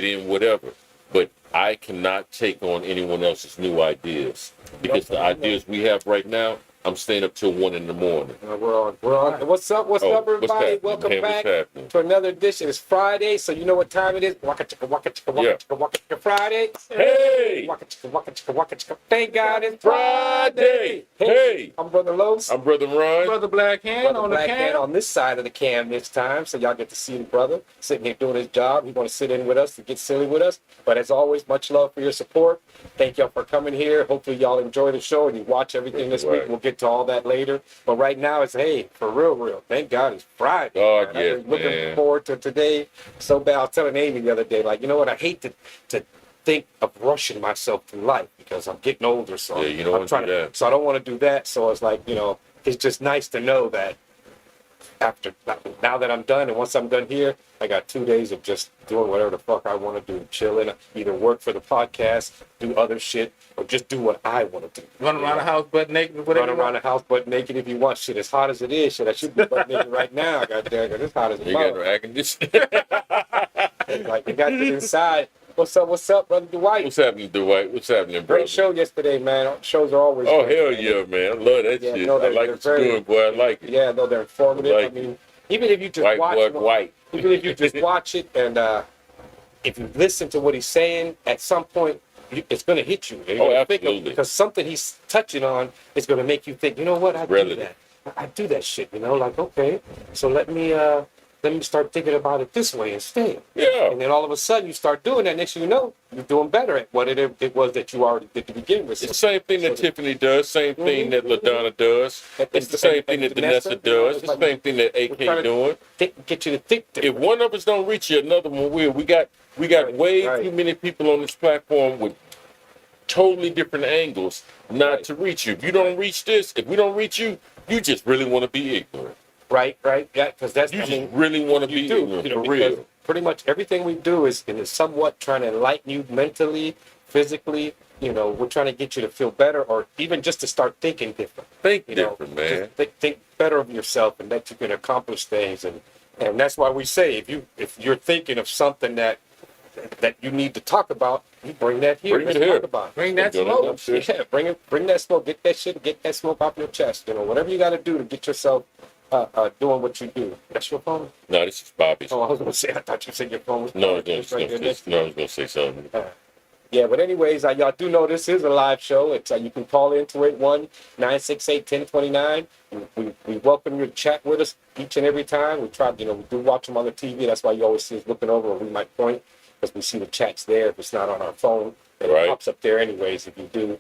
fit in, whatever. But I cannot take on anyone else's new ideas because the ideas we have right now, I'm staying up till 1 in the morning. We're on. What's up? What's up, everybody? Welcome back to another edition. It's Friday, so you know what time it is. Waka chicka, waka chicka, waka chicka, waka chicka, Friday. Hey! Waka chicka, waka chicka, waka chicka. Thank God it's Friday. Hey! I'm Brother Los. I'm Brother Ron. Brother Black Hand on the cam. On this side of the cam this time, so y'all get to see the brother sitting here doing his job. He's going to sit in with us to get silly with us. But as always, much love for your support. Thank y'all for coming here. Hopefully y'all enjoy the show and you watch everything this week. We'll get to all that later. But right now it's, hey, for real. Thank God it's Friday. Oh, man. yeah, I'm looking forward to today so bad. I was telling Amy the other day, like, you know what? I hate to think of rushing myself through life because I'm getting older. So yeah, you don't want to do that. So I don't want to do that. So it's like, you know, it's just nice to know that now that I'm done, and once I'm done here, I got 2 days of just doing whatever the fuck I want to do, chilling, either work for the podcast, do other shit, or just do what I want to do. Run around the house butt naked, whatever. Run around the house butt naked if you want. Shit, as hot as it is, shit, I should be butt naked right now. Goddamn, because it's hot as You got no air conditioning. Like, you got this inside. What's up, Brother Dwight? What's happening, Dwight? What's happening, brother? Great show yesterday, man. Shows are always Oh, great, hell man. yeah, man. I love that shit. I like what you're doing, boy. I like it. Yeah, no, they're informative. Like I mean, even if you just watch it, even if you just watch it and if you listen to what he's saying, at some point, it's going to hit you. Oh, absolutely. Because something he's touching on is going to make you think, you know what, I do that. I do that shit, you know, like, okay, so let me start thinking about it this way instead. Yeah. And then all of a sudden you start doing that. Next thing you know, you're doing better at what it was that you already did to begin with. It's the same thing that Tiffany does, same thing that LaDonna does. It's the same thing that Vanessa does. It's the same thing that AK doing. Get you to think different. If one of us don't reach you, another one will. We got way too many people on this platform with totally different angles not to reach you. If you don't reach this, if we don't reach you, you just really want to be ignorant. Right, yeah, because that's really want to be ignorant, for real. Pretty much everything we do is somewhat trying to enlighten you mentally, physically. You know, we're trying to get you to feel better, or even just to start thinking different. Think different, man. Think better of yourself, and that you can accomplish things, and that's why we say if you're thinking of something that you need to talk about, you bring that here. Bring it here. Talk about it. Bring that smoke. Yeah, bring that smoke. Get that shit. Get that smoke off your chest. You know, whatever you got to do to get yourself doing what you do. That's your phone? No, this is Bobby's. Oh, I was going to say, I thought you said your phone was... No, I was going to say something. Yeah, but anyways, y'all do know this is a live show. It's you can call in 281-968-1029. We welcome you to chat with us each and every time. We do watch them on the TV. That's why you always see us looking over, and we might point because we see the chats there. If it's not on our phone, it pops up there anyways. If you do,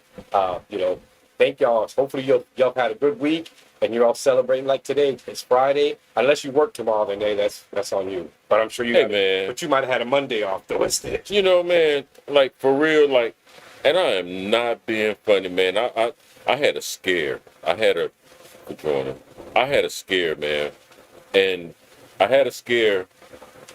thank y'all. Hopefully y'all had a good week. And you're all celebrating like today. It's Friday. Unless you work tomorrow, then hey, that's on you. But I'm sure you. Man. But you might have had a Monday off though instead. You know, man, like for real, like, and I am not being funny, man. I had a scare. I had a scare, man, and I had a scare.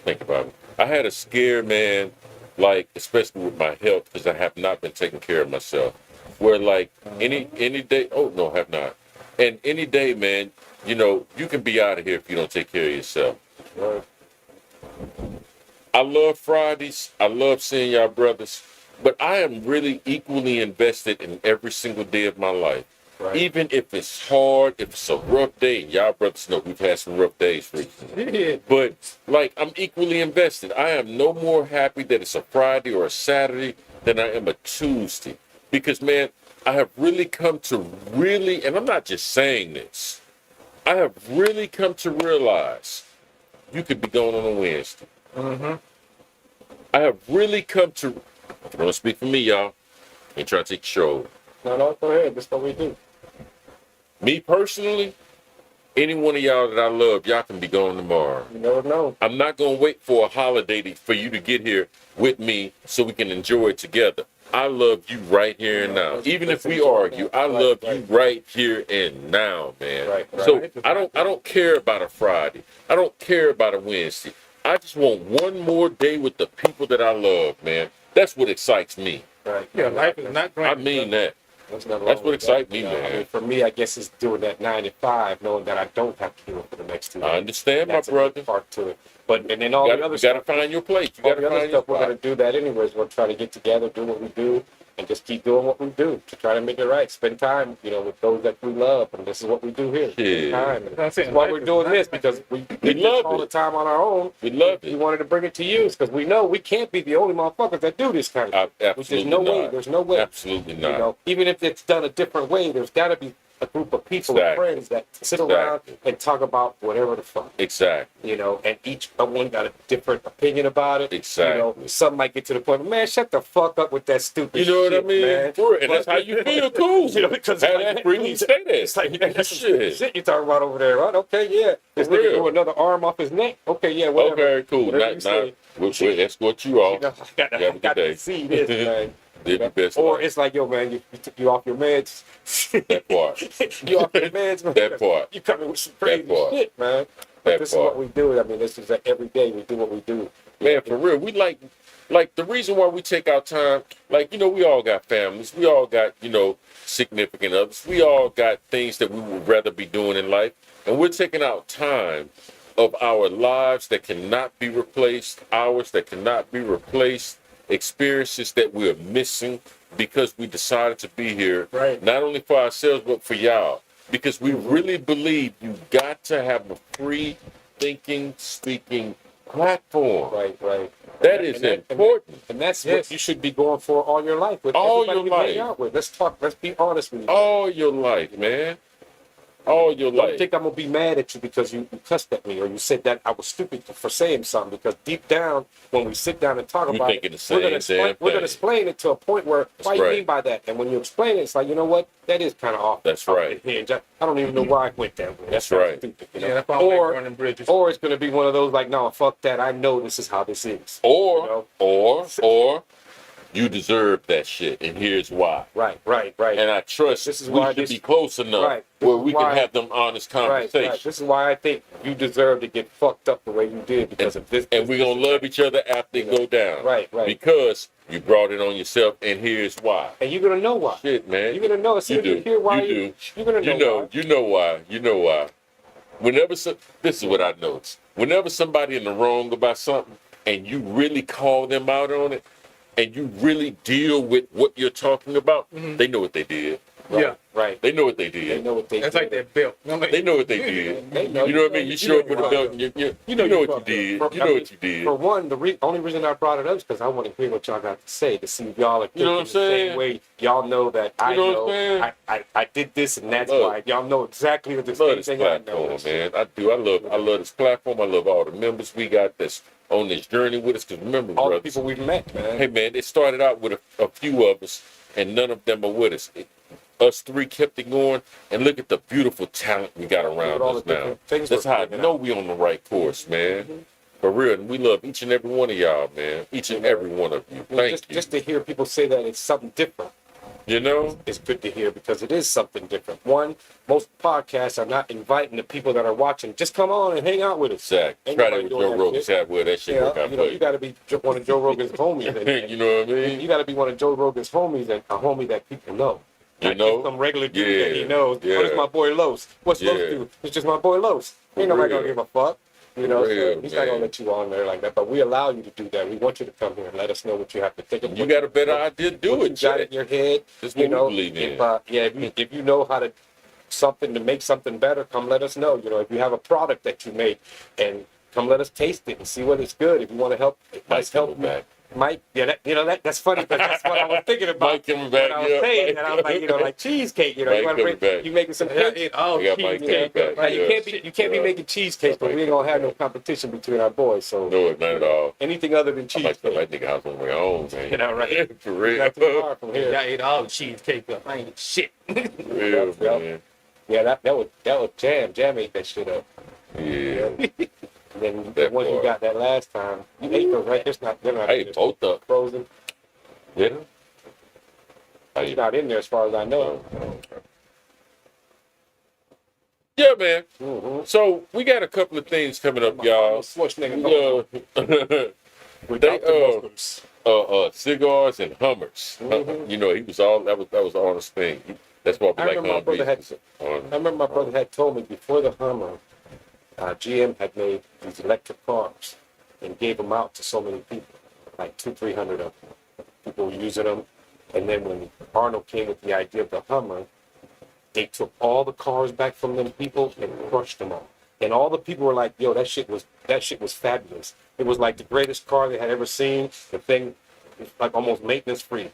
Think about it. I had a scare, man. Like especially with my health because I have not been taking care of myself. Where like any day. Oh no, have not. And any day, man, you know, you can be out of here if you don't take care of yourself. Right. I love Fridays. I love seeing y'all brothers. But I am really equally invested in every single day of my life. Right. Even if it's hard, if it's a rough day, and y'all brothers know we've had some rough days recently. But, like, I'm equally invested. I am no more happy that it's a Friday or a Saturday than I am a Tuesday. Because, man, I have really come to and I'm not just saying this, I have really come to realize you could be going on a Wednesday. Mm-hmm. I have really come to, if you don't speak for me, y'all, ain't trying to take the show. No, go ahead. That's what we do. Me personally, any one of y'all that I love, y'all can be going tomorrow. You never know. I'm not going to wait for a holiday for you to get here with me so we can enjoy it together. I love you right here and now. Even if we argue, I love you right here and now, man. Right. So I don't care about a Friday. I don't care about a Wednesday. I just want one more day with the people that I love, man. That's what excites me. Right. Yeah, life is not great. I mean that. There's nothing That's wrong what with that, excites me, you know? man. I mean, for me, I guess it's doing that 9 to 5, knowing that I don't have to do it for the next 2 years. I understand, my That's a brother. big part to it. But and then all the other You gotta stuff, find your place. You all gotta the other find your stuff, we're gonna spot. do that anyways. We'll try to get together, do what we do, and just keep doing what we do to try to make it right. Spend time, you know, with those that we love, and this is what we do here. Spend Yeah. time. And That's it. that's why Life we're is doing not this like because we We did this love all it. the time on our own. We love We it. wanted to bring it to you because we know we can't be the only motherfuckers that do this kind of thing. There's Absolutely no not. way. There's no way. Absolutely not. You know, even if it's done a different way, there's got to be a group of people and Exactly. friends that sit around Exactly. and talk about whatever the fuck. Exactly. You know, and each one got a different opinion about it. Exactly. You know, some might get to the point, man, shut the fuck up with that stupid You know what I shit, mean? man. For real. And that's how you feel, cool. You know, because Have like, that man, freely say that. it's like, man, that's some stupid Shit. shit you talking about over there, right? Okay, yeah. This For nigga real. grew another arm off his neck. Okay, yeah, whatever. Okay, cool. Whatever you Not, say. we'll escort you off. You know, I You have a got good day. to see this, man. Live your best Or life. it's like, yo, man, you off your meds. That part. You off your meds, man. That part. You coming with some crazy part. shit, man. But That this part. is what we do. I mean, this is every day we do what we do. Man, for real, we like the reason why we take our time, like, you know, we all got families, we all got, you know, significant others, we all got things that we would rather be doing in life, and we're taking out time of our lives that cannot be replaced, hours that cannot be replaced, experiences that we're missing because we decided to be here, Right. not only for ourselves, but for y'all, because we really believe you got to have a free thinking, speaking platform. Right. That is important. And that's Yes. what you should be going for all your life with All everybody your you hang life. out with. Let's talk. Let's be honest with you. All your life, man. All your Don't life. think I'm gonna be mad at you because you cussed at me or you said that I was stupid for saying something. Because deep down, when we sit down and talk You about thinking it, the we're gonna same damn we're gonna thing. explain it to a point where why you right. mean by that. And when you explain it, it's like, you know what, that is kind of off. That's off right. the hinge. I don't even know why I went that way. That's kinda right. Stupid, you know? Yeah, that's why I'm or burning bridges. or it's gonna be one of those like, no, fuck that. I know this is how this is. Or, You know? or you deserve that shit, and here's why. Right. And I trust This is we why should this- be close enough Right. This where is we why- can have them honest Right. conversations. This is why I think you deserve to get fucked up the way you did because of this. And we're going to love each other after it go down. Right. Because you brought it on yourself, and here's why. And you're gonna know why. Shit, man. You're gonna know as soon as you hear why. You do. You're gonna know. You know why. You know why. Whenever this is what I notice. Whenever somebody in the wrong about something, and you really call them out on it, and you really deal with what you're talking about, they know what they did. Right. Yeah. Right. They know what they They did. know what they. That's did. like that belt. I'm like, They know what they did. They know. You know what I mean? You show up with a know belt, and you know what you fucked did. up. You know what you did. For one, the only reason I brought it up is because I want to hear what y'all got to say to see if y'all are You know what I'm thinking the same saying? way. Y'all know that I You know what I'm know. saying? I did this and that's Look. why. Y'all know exactly the I love same this thing I know. platform, man. I do. I love this platform. I love all the members we got that's on this journey with us. Because remember, All the brothers, people we've met, man. hey, man, it started out with a few of us, and none of them are with us. Us three kept it going, and look at the beautiful talent we got around With all us the now. different things That's we're how I bringing know out. we on the right course, man. For real, and we love each and every one of y'all, man. Each and every one of you. I mean, Thank you. just to hear people say that it's something different. You know? It's good to hear because it is something different. One, most podcasts are not inviting the people that are watching. Just come on and hang out with us. Exactly. Ain't Try that nobody with doing Joe that Rogan. shit. Say where that shit Yeah, work out you know, for you you. got to be one of Joe Rogan's homies. And, You know what I mean? you got to be one of Joe Rogan's homies and a homie that people know. You Not know? just some regular dude Yeah, that he knows. yeah. Oh, this is my boy Los. What's Los Yeah. do? It's just my boy Los. Ain't For nobody real. gonna give a fuck. You know, For real, so he's not gonna man. let you on there like that. But we allow you to do that. We want you to come here and let us know what you have to think of. You got a better idea, do what it, you got Chet. in your head. That's You what we know, believe in. if you know how to something to make something better, come let us know. You know, if you have a product that you make, and come let us taste it and see what it's good. If you want to help, let's help coming you. back. Mike, yeah, that's funny because that's what I was thinking about. Mike coming back, when I was yeah, saying Mike that I was like, like cheesecake. You know, Mike you want to coming bring back. you making some I cake. ate all I got Mike cheesecake. coming back. Now, you Yeah. can't be making cheesecakes, but we ain't gonna have no competition between our boys. So No, not at all. anything other than I might cheesecake. spend my nigga house on my own, man. You know, right? For real. Not too far from Yeah, here. I ate all the cheesecake up. I ain't shit. For real, Yep. man. Yeah, that was Jam. Jam ate that shit up. Yeah. And then the That ones you part. got that last time, you ate those, right? They're not I in ate there. both up. Frozen. Yeah. I It's ate not in there as far as I know. Yeah, man. Mm-hmm. So we got a couple of things coming up, y'all. Schwarzenegger Without the muscles. cigars and Hummers. Mhm. You know, he was all that was all his thing. That's why we I like remember my brother Humvees. I remember my brother had told me before the Hummer, GM had made these electric cars and gave them out to so many people, like 300 of them. People were using them. And then when Arnold came with the idea of the Hummer, they took all the cars back from them people and crushed them all. And all the people were like, yo, that shit was fabulous. It was like the greatest car they had ever seen. The thing was like almost maintenance free.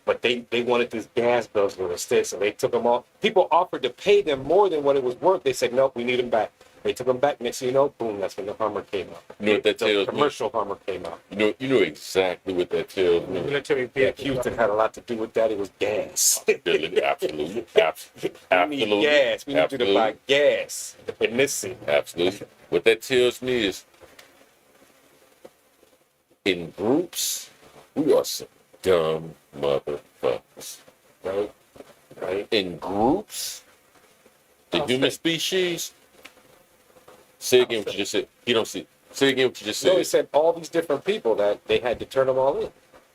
But they wanted this gas guzzler instead, so they took them all. People offered to pay them more than what it was worth. They said, nope, we need them back. They took them back. Next thing you know, boom, that's when the Hummer came out. You know what that tells The me? commercial Hummer came out. You know exactly what that tells me. Military Yeah, vehicle. Houston had a lot to do with that. It was gas. Absolutely, We absolutely, need gas. We need you to absolutely. buy gas in this city. Absolutely. What that tells me is, in groups, we are some dumb motherfuckers. Right? Right? In groups, the I'll human say- species. Say again what you just said. You don't see. Say again what you just So he said. said all these different people that they had to turn them all in.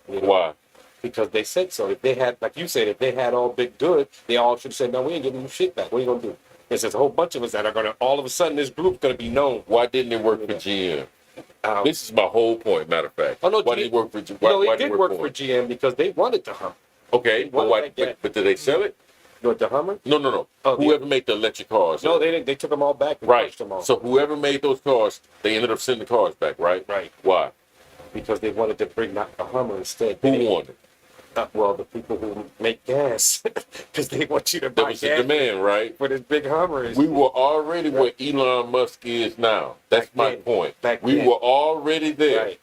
You know? Why? Because they said so. If they had, like you said, if they had all big good, they all should have said, no, we ain't giving you shit back. What are you going to do? Because there's a whole bunch of us that are going to, all of a sudden, this group's going to be known. Why didn't it work for GM? This is my whole point. Matter of fact. Oh, no, Why did it work for GM? it did work for GM because they wanted the Hummer. Okay, Why but did why? that get- But did they sell it? You know, the Hummer? No. Oh, the- Whoever made the electric cars. No, they didn't. They took them all back and Right. crushed them all. So whoever made those cars, they ended up sending the cars back, right? Right. Why? Because they wanted to bring out the Hummer instead. Who They- wanted? Well, the people who make gas. Because they want you to There buy was a gas demand, right? for this big Hummer. We were already where Elon Musk is now. That's Back my then. point. Back We then. were already there. Right.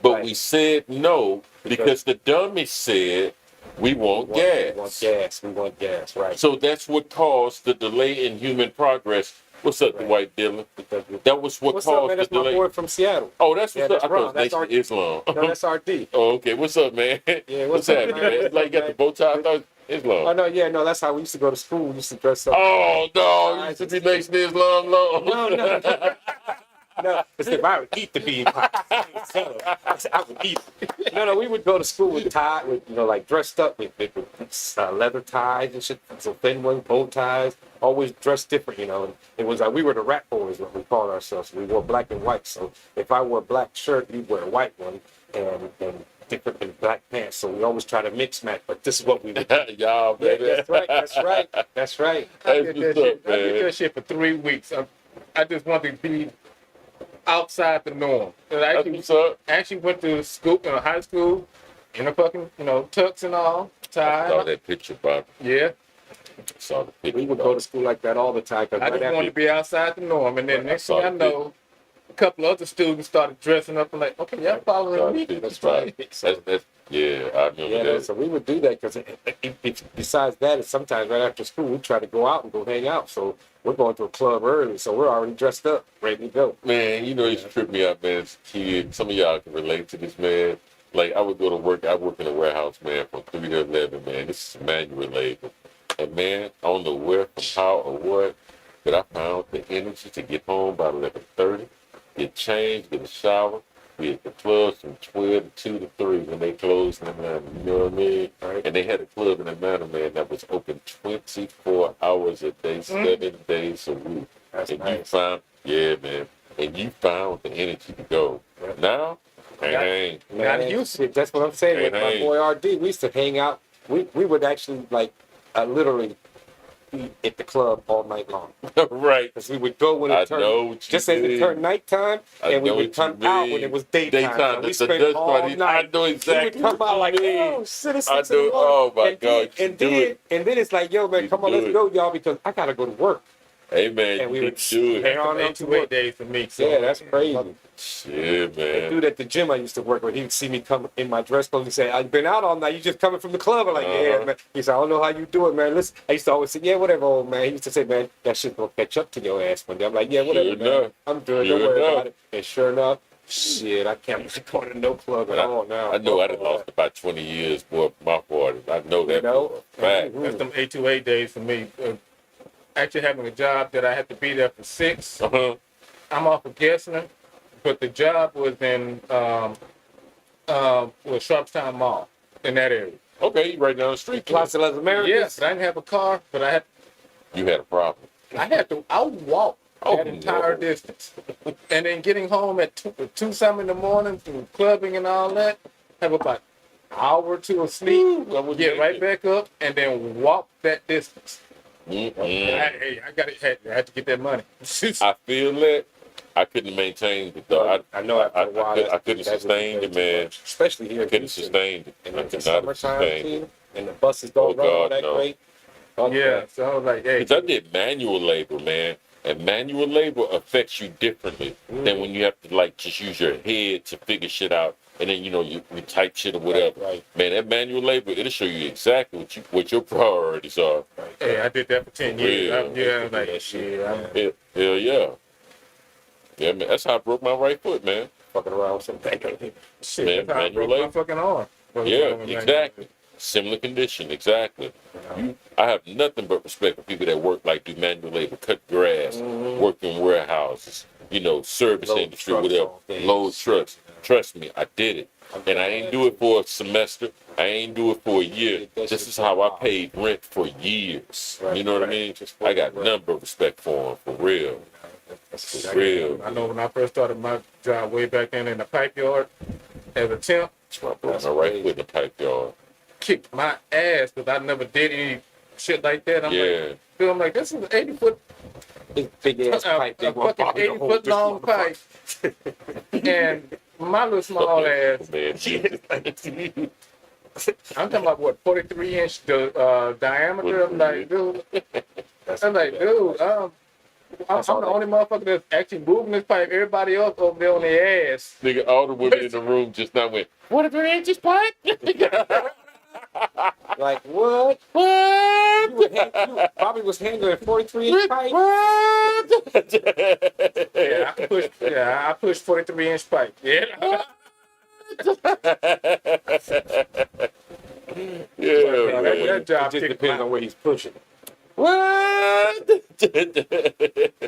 But Right. we said no because the dummies said we want gas. We want gas. We want gas. Right. So that's what caused the delay in human progress. What's up, the Right. white dealer? Because That was what what's up, caused man? the That's my delay. boy from Seattle. Oh, that's Yeah, what's that's up. I Ron. thought it was That's Nation Islam. No, that's RD. Oh, okay. What's up, man? Yeah, what's what's up, happening, man? man? It's like you got the bow tie. I thought Islam. Oh no, yeah, no, that's how we used to go to school. We used to dress up. Oh no, you used to be Nation Islam long. No. No, it's if I would eat the bean pie. I would eat it. No, we would go to school with like dressed up with leather ties and shit, some thin ones, bow ties, always dressed different, And it was we were the rat boys, what we called ourselves. We wore black and white. So if I wore a black shirt, you'd wear a white one, and different than black pants. So we always try to mix match. But this is what we would do. Y'all, Yeah, baby. that's right. That's right. That's right. I That's did that what's shit. up, I did man. that shit for 3 weeks. I just wanted to be outside the norm. 'Cause I That's what's up. actually went to school, high school, in a fucking, tux and all, I saw tie. that picture, Bob. Yeah, Saw the picture. We would go to school like that all the time. Cause I just wanted to be outside the norm. And then Right, next I saw thing I the know, a couple other students started dressing up and like, okay, y'all following me. That's right. Yeah, I remember Yeah, that. so we would do that because besides that, sometimes right after school, we try to go out and go hang out. So we're going to a club early, so we're already dressed up, ready to go. Man, it used to trip me out, man, as a kid. Some of y'all can relate to this, man. Like, I would go to work. I work in a warehouse, man, from 3 to 11, man. This is manual labor. And, man, I don't know where, from how, or what, but I found the energy to get home by 11:30, get changed, get a shower, be at the clubs from 12 to 2 to 3 when they closed in Atlanta. You know what I mean? Right. And they had a club in Atlanta, man, that was open 24 hours a day, 7 days a week. That's And you nice. found, yeah, man. And you found the energy to go. Yeah. Now, Yeah. dang. Gotta Man, use shit, that's what I'm saying. With my Hey. boy RD, we used to hang out. We would actually literally be at the club all night long. Right. Because we would go when I it turned, know what you just as it mean. turned nighttime, I and we know would what come you out mean. when it was daytime. So we the spent dust all party. night. I know exactly We would come what out you like, mean. oh, citizens. I know. Oh, my and God. Then, you and, do then, it. and then it's like, yo, man, You come on, do let's it. go, y'all, because I got to go to work. Hey, man, And we you would can do hang it. on up to work. days for me. So. Yeah, that's crazy. Yeah, The man. dude at the gym I used to work with, he would see me come in my dress clothes. He said, I've been out all night. You just coming from the club? I'm like, yeah, Uh-huh. man. He said, I don't know how you do it, man. Listen, I used to always say, yeah, whatever, old man. He used to say, man, that shit's going to catch up to your ass one day. I'm like, yeah, whatever, Sure man. enough. I'm good. Sure Don't worry enough. about it. And sure enough, shit, I can't go to no club at all now. I know I done lost about 20 years, boy, my 40. I know that for a fact. Mhm. That's them A2A days for me. Actually having a job that I had to be there for 6. Uh-huh. I'm off of Gessner, but the job was in with Sharpstown Mall in that area. Okay, you right down the street. Plaza Las Americas. Yes, but I didn't have a car, but You had a problem. I would walk Oh, that entire no. distance. And then getting home at 2 something in the morning through clubbing and all that, have about an hour or two of sleep, I wouldn't get make right it. back up, and then walk that distance. Mm-mm. I had to get that money. I feel it. I couldn't maintain it though. I know after a while I couldn't sustain it, man. Especially here I in couldn't Houston. sustain it. And I it's the could not have summertime sustained it. too, and the buses don't run all God, that no. great. Okay. Yeah, so I was like, hey, Because I did manual labor, man. And manual labor affects you differently than when you have to like just use your head to figure shit out, and then you type shit or whatever. Right. Man, that manual labor, it'll show you exactly what your priorities are. hey, I did that for 10 years. Real. I'm like, that shit, yeah, man. Hell yeah. Yeah, man. That's how I broke my right foot, man. Fucking around with something. shit, Man, that's how I manual broke my labor. fucking arm. Yeah, exactly. Similar condition, exactly. I have nothing but respect for people that work like do manual labor, cut grass, work in warehouses, service Load industry, trucks whatever. all day. Load trucks. Trust me, I did it. And I ain't do it for a semester. I ain't do it for a year. This is how I paid rent for years. Right, You know what I right. mean? Just I got work. none but respect for them, for real. That's For real. I know when I first started my job way back then in the pipe yard as a temp, That's why I broke my right foot in the pipe yard. kicked my ass because I never did any shit like that. I'm like, this is an 80-foot, big ass a pipe. They want fucking Bobby to hold 80-foot this long pipe, and my little small ass. Man, I'm talking about what 43-inch diameter. I'm like, dude. I'm the only motherfucker that's actually moving this pipe. Everybody else over there on their ass. Nigga, all the women in the room just now went, what if it ain't just pipe? Like what? What? Bobby was handling 43-inch pipe. What? I pushed 43-inch pipe. Yeah. Yeah, man. That job It just kicked depends my- on where he's pushing. What?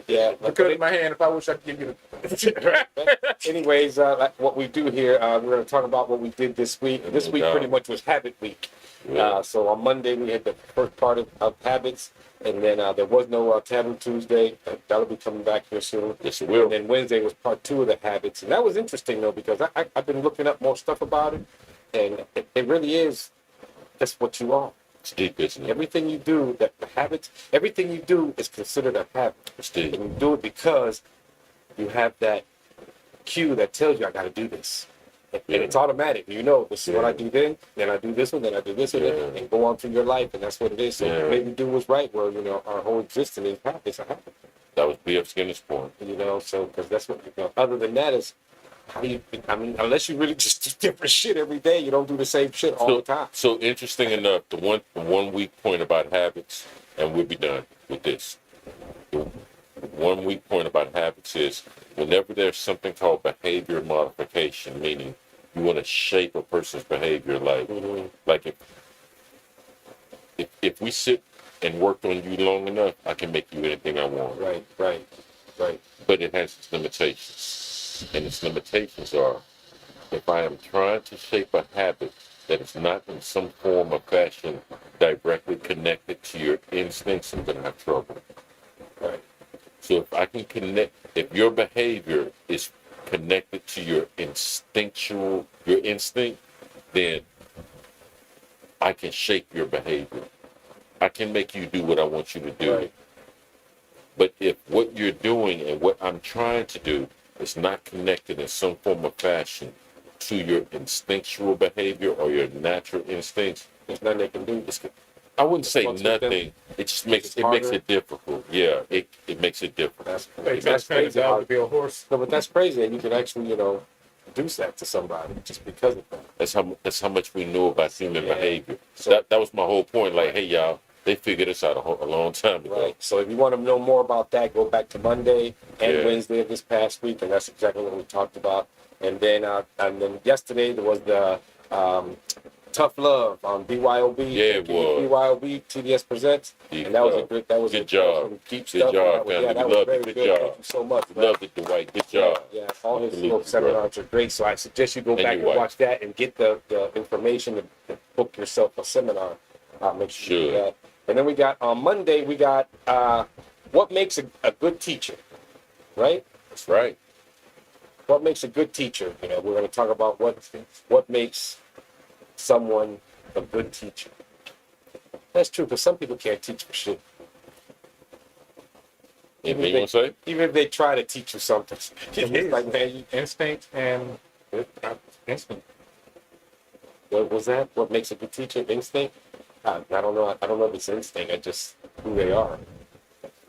Yeah. I cut in my hand if I wish I could give you the. Anyways, like what we do here, we're going to talk about what we did this week. This week pretty much was Habit Week. So on Monday we had the first part of Habits, and then there was no Taboo Tuesday. That'll be coming back here soon. Yes, it will. And then Wednesday was part 2 of the Habits, and that was interesting though because I've been looking up more stuff about it, and it really is just what you are. It's deep, isn't it? Everything you do, the habits, everything you do is considered a habit. It's deep. And you do it because you have that cue that tells you I got to do this. And it's automatic. You know, this is what I do then I do this one, then I do this one, and go on through your life, and that's what it is. So maybe do was right, where, our whole existence is habits. That was B.F. Skinner's point. So, because that's what, other than that is, unless you really just do different shit every day, you don't do the same shit all the time. So interesting enough, the one weak point about habits, and we'll be done with this. The 1 weak point about habits is whenever there's something called behavior modification, meaning you want to shape a person's behavior, like if we sit and work on you long enough, I can make you anything I want. Right. But it has its limitations. And its limitations are, if I am trying to shape a habit that is not in some form or fashion directly connected to your instincts, I'm going to have trouble. Right. So if I can connect, if your behavior is connected to your instinct, then I can shape your behavior. I can make you do what I want you to do. Right. But if what you're doing and what I'm trying to do is not connected in some form of fashion to your instinctual behavior or your natural instincts, There's nothing they can do. I wouldn't say What's with them? nothing. It just makes harder. it difficult. Yeah, it makes it difficult. That's crazy. Dog to be a horse. No, but that's crazy, and you can actually, do that to somebody just because of that. That's how much we know about human Yeah. behavior. So- That was my whole point. Like, hey y'all, they figured this out a long time ago. Right. So if you want to know more about that, go back to Monday and Yeah. Wednesday of this past week, and that's exactly what we talked about. And then yesterday there was the Tough Love on BYOB. Yeah, it was. BYOB, TDS Presents. Deep And that was a stuff. good, that was Good a job. deep Good stuff. job, That was, family. yeah, that We was loved very it. Good good. job. Thank you so much, man. Loved it, Dwight. Good job. Yeah, all his Absolutely, little seminars brother. are great. So I suggest you go And back you're and right. watch that and get the information to book yourself a seminar. Make sure you do Sure. that. And then we got on Monday, we got what makes a good teacher, right? That's right. What makes a good teacher? You know, we're going to talk about what makes someone a good teacher. That's true, because some people can't teach for shit. Anything you want to say? Even if they try to teach you something, it's like, man, Instinct and instinct. what was that? What makes a good teacher? Instinct? I don't know. I don't know if it's instinct. I just who they are,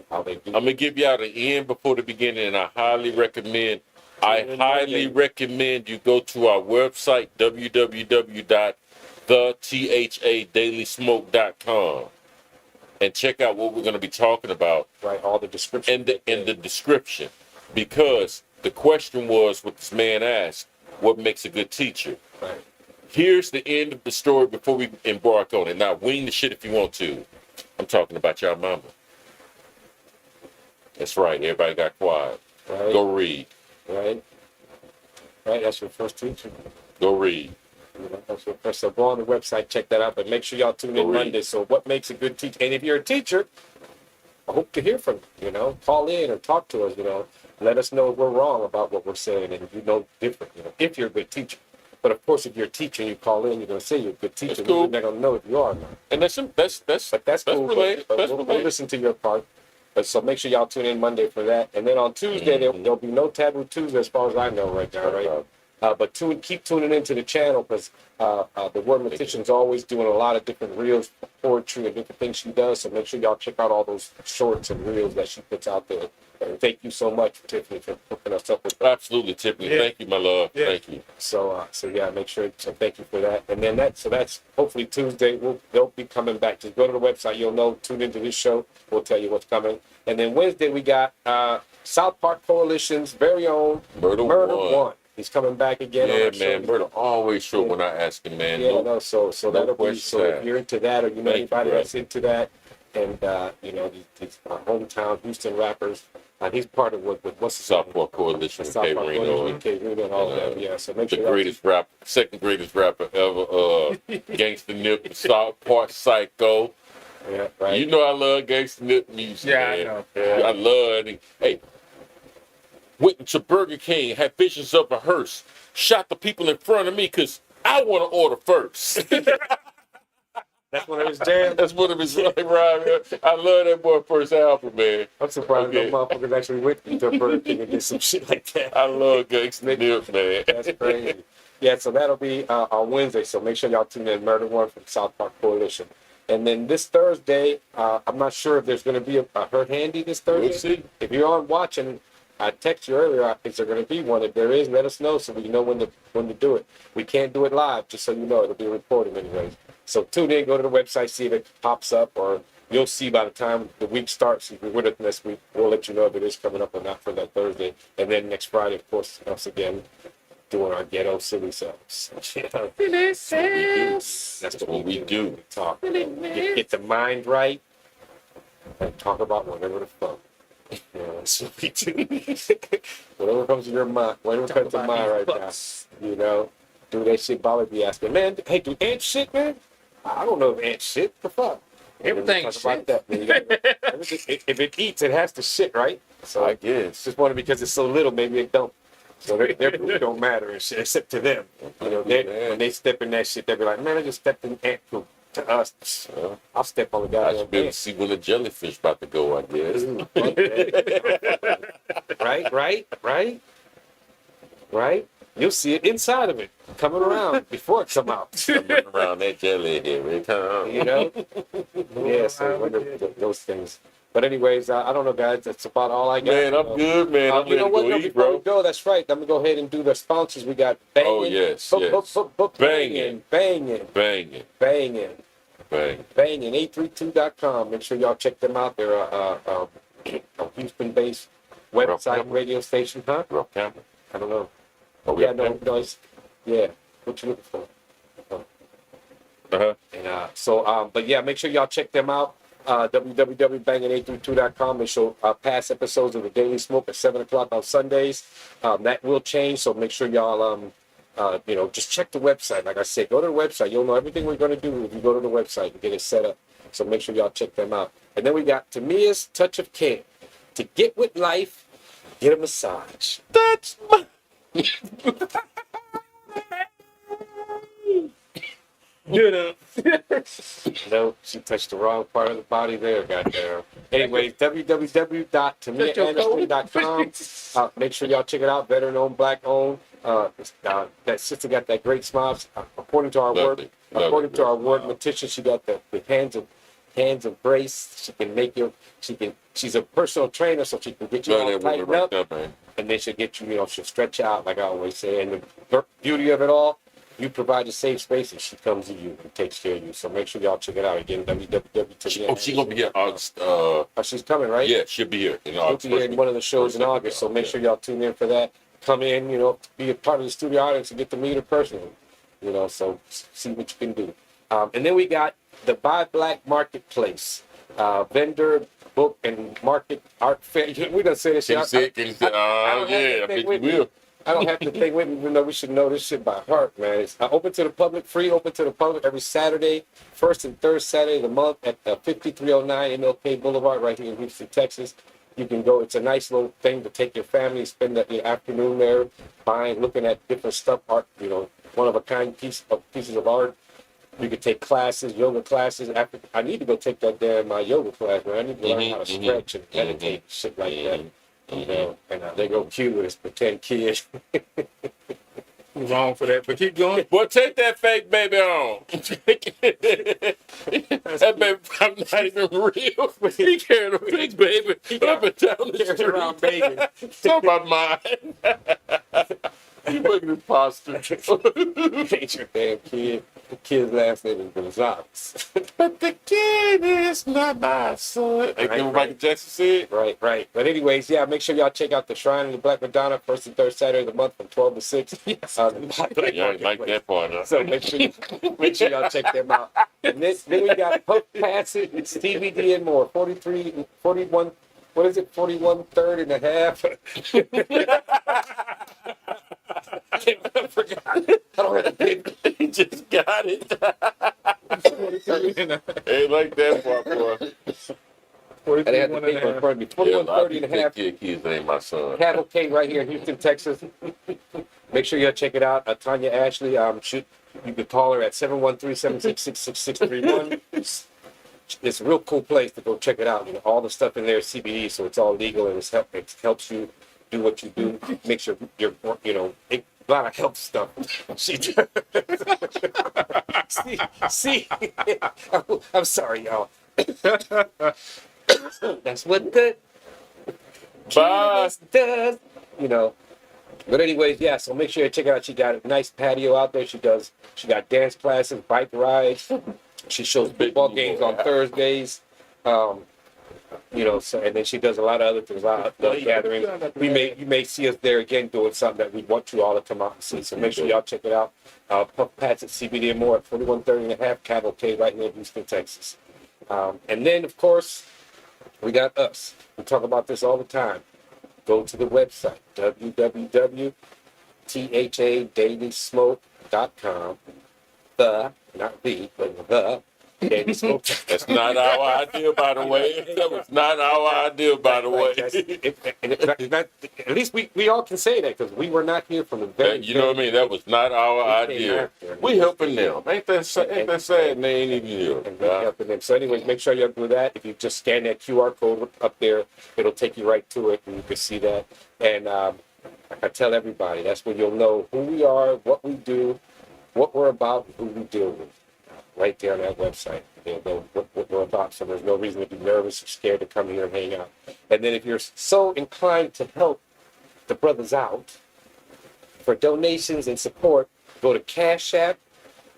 how they do. I'm gonna give y'all the end before the beginning, and I highly recommend. You go to our website www.thaDailySmoke.com and check out what we're gonna be talking about Right, all the description in the description, because the question was what this man asked: what makes a good teacher? Right. Here's the end of the story before we embark on it. Now, wing the shit if you want to. I'm talking about your mama. That's right. Everybody got quiet. Right. Go read. Right. Right. That's your first teacher. Go read. You know, that's your first. So go on the website, check that out. But make sure y'all tune in Go read. Monday. So what makes a good teacher? And if you're a teacher, I hope to hear from you. You know, call in or talk to us. You know, let us know if we're wrong about what we're saying, and if you know different. You know, if you're a good teacher. But of course, if you're a teacher and you call in, you're going to say you're a good teacher. That's cool. We're not going to know if you are or not. And that's cool. Related. That's We'll related. listen to your part. But so make sure y'all tune in Monday for that. And then on Tuesday, there'll be no Taboo Tuesday as far as I know right now, right? But keep tuning into the channel, because the Word Mortician's always doing a lot of different reels, poetry, and different things she does. So make sure y'all check out all those shorts and reels that she puts out there. And thank you so much, Tiffany, for hooking us up with that. Absolutely, Tiffany. Yeah. Thank you, my love. Yeah. Thank you. So yeah, make sure. So thank you for that. And then that's hopefully Tuesday. They'll be coming back. Just go to the website. You'll know. Tune into this show. We'll tell you what's coming. And then Wednesday we got South Park Coalition's very own Murder One. He's coming back again. on Yeah, our show. man. Murder always short when I ask him, man. Yeah, No- no. So that'll be. question So if asked. you're into that, or you know Thank you, anybody brother. that's into that, and you know these hometown Houston rappers, he's part of what's the Southport Coalition with South K Park Reno. Coalition, And K Reno, and all and, that. Yeah. So make the sure y'all greatest rapper, second greatest rapper ever, Gangsta Nip, South Park Psycho. Yeah, right. You know I love Gangsta Nip music, Yeah, I man. know. Yeah. I love it. Hey, went to Burger King, had visions of a hearse, shot the people in front of me because I want to order first. That's one of his jams. That's one of his right. I love that boy first album, man. I'm surprised Okay. no motherfuckers actually went to Burger King and did some shit like that. I love Gangsta Nip, man. That's crazy. Yeah, so that'll be on Wednesday. So make sure y'all tune in. Murder One from South Park Coalition. And then this Thursday, I'm not sure if there's going to be a Her Handy this Thursday. We'll see. If you're on watching, I texted you earlier. Is there going to be one? If there is, let us know so we know when to do it. We can't do it live, just so you know. It'll be recorded anyways. So tune in, go to the website, see if it pops up, or you'll see by the time the week starts. If you're with us next week, we'll let you know if it is coming up or not for that Thursday. And then next Friday, of course, once again, doing our ghetto silly selves. Silly That's what we do. We talk. Get the mind right and talk about whatever the fuck. You know, that's what we do. Whatever comes to your mind, whatever comes to mind right now. You know, do that shit. Bobby be asking, man, hey, do ants shit, man? I don't know if ants shit. The fuck? Everything Talk shit. about that, man. If it eats, it has to shit, right? So I guess. just wonder because it's so little, maybe it don't. So their poop don't matter and shit, except to them. You know, when they step in that shit, they be like, man, I just stepped in ant poop. To us, I'll step on the I goddamn should be able to ant. see when the jellyfish about to go, I guess. Right? You'll see it inside of it, coming around before it come out. Coming around that jelly here, man. Come on. You know? Yeah, so I wonder those things. But anyways, I don't know, guys. That's about all I got. Man, I'm good, man. I'm You know ready what? to No, go eat, before we bro. go, that's right. I'm gonna go ahead and do the sponsors. We got banging. Oh, yes, book, yes. book, Banging. banging, Banging, banging, bang. banging. 832.com. Make sure y'all check them out. They're a Houston-based website, radio station, huh? Rough camera. I don't know. Oh, we Yeah, have no, camera? no, it's, yeah. What you looking for? Oh. Uh-huh. And but yeah, make sure y'all check them out. www.banging832.com. They show past episodes of the Daily Smoke at 7 o'clock on Sundays. That will change, so make sure y'all just check the website. Like I said, go to the website. You'll know everything we're going to do if you go to the website and get it set up. So make sure y'all check them out. And then we got Tamia's Touch of Care. To get with life, get a massage. That's my... No, she touched the wrong part of the body there, goddamn. Anyways, www.tamiaanderson.com. Make sure y'all check it out. Veteran owned, black owned. That sister got that great smile. According to our Lovely. word, Letitia, she got the hands of grace. She can make you. She's a personal trainer, so she can get you all tightened up, man. and then she'll get you. She'll stretch out, like I always say. And the beauty of it all. You provide a safe space, and she comes to you and takes care of you. So make sure y'all check it out. Again, www. She's gonna be here August. She's coming, right? Yeah, she'll be here in August. She'll be here in one of the shows in August. So make sure y'all tune in for that. Come in, be a part of the studio audience and get to meet her personally. So see what you can do. And then we got the Buy Black Marketplace, vendor, book, and market art fair. We done say this shit. Can you say? Yeah, I bet you will. I don't have to think with me, even though we should know this shit by heart, man. It's open to the public, free, open to the public every Saturday, first and third Saturday of the month at 5309 MLK Boulevard right here in Houston, Texas. You can go. It's a nice little thing to take your family, spend the afternoon there, looking at different stuff, art, one-of-a-kind pieces of art. You could take classes, yoga classes. I need to go take that damn yoga class, man. I need to learn how to stretch and meditate, shit like that. And they go cute with this pretend kid. Wrong for that, but keep going. Boy, take that fake baby on. That baby probably not even real. He carrying a fake baby up and down the street. Around baby. Talk about mine. You making this posture. Ain't your damn kid. The kid's last name is Gonzalez. But the kid is not my son. Like Michael Jackson said. Right. But anyways, yeah, make sure y'all check out the Shrine of the Black Madonna, first and third Saturday of the month from 12 to 6. Yeah, I like that part. Huh? So make sure y'all check them out. And then we got Puff Passage, TBD and more. 41, what is it? 41 third and a half. I forgot. I don't have the paper. He just got it. Ain't like that part, boy. I had the paper in front of me. 41 30 and a half. Kids ain't my son. Cavalcade right here in Houston, Texas. Make sure y'all check it out. Tanya Ashley, you can call her at 713-766-6631. It's a real cool place to go check it out. All the stuff in there is CBD, so it's all legal and it helps you do what you do. Make sure you're, a lot of health stuff. See, I'm sorry, y'all. That's what the Bye. does, But anyways, yeah. So make sure you check it out. She got a nice patio out there. She got dance classes, bike rides. She shows football games on Thursdays. So and then she does a lot of other things, a lot of gatherings. You may see us there again doing something that we want you all to come out and see. So make sure y'all check it out. Puff Pats at CBD and more at 4130 and a half Cavalcade right here in Houston, Texas. And then of course we got us. We talk about this all the time. Go to the website www.thaDailySmoke.com. Not the, but the Daily Smoke. That's not our idea, by the way. That was not our idea, by the way. At least we all can say that because we were not here from the very. You know what I mean? That was not our idea. We helping them. Ain't that sad? And they ain't even here. And we're helping them. So, anyways, make sure you do that. If you just scan that QR code up there, it'll take you right to it, and you can see that. And I tell everybody, that's when you'll know who we are, what we do, what we're about, and who we deal with. Right there on that website. They'll know what we're about, so there's no reason to be nervous or scared to come here and hang out. And then if you're so inclined to help the brothers out, for donations and support, go to Cash App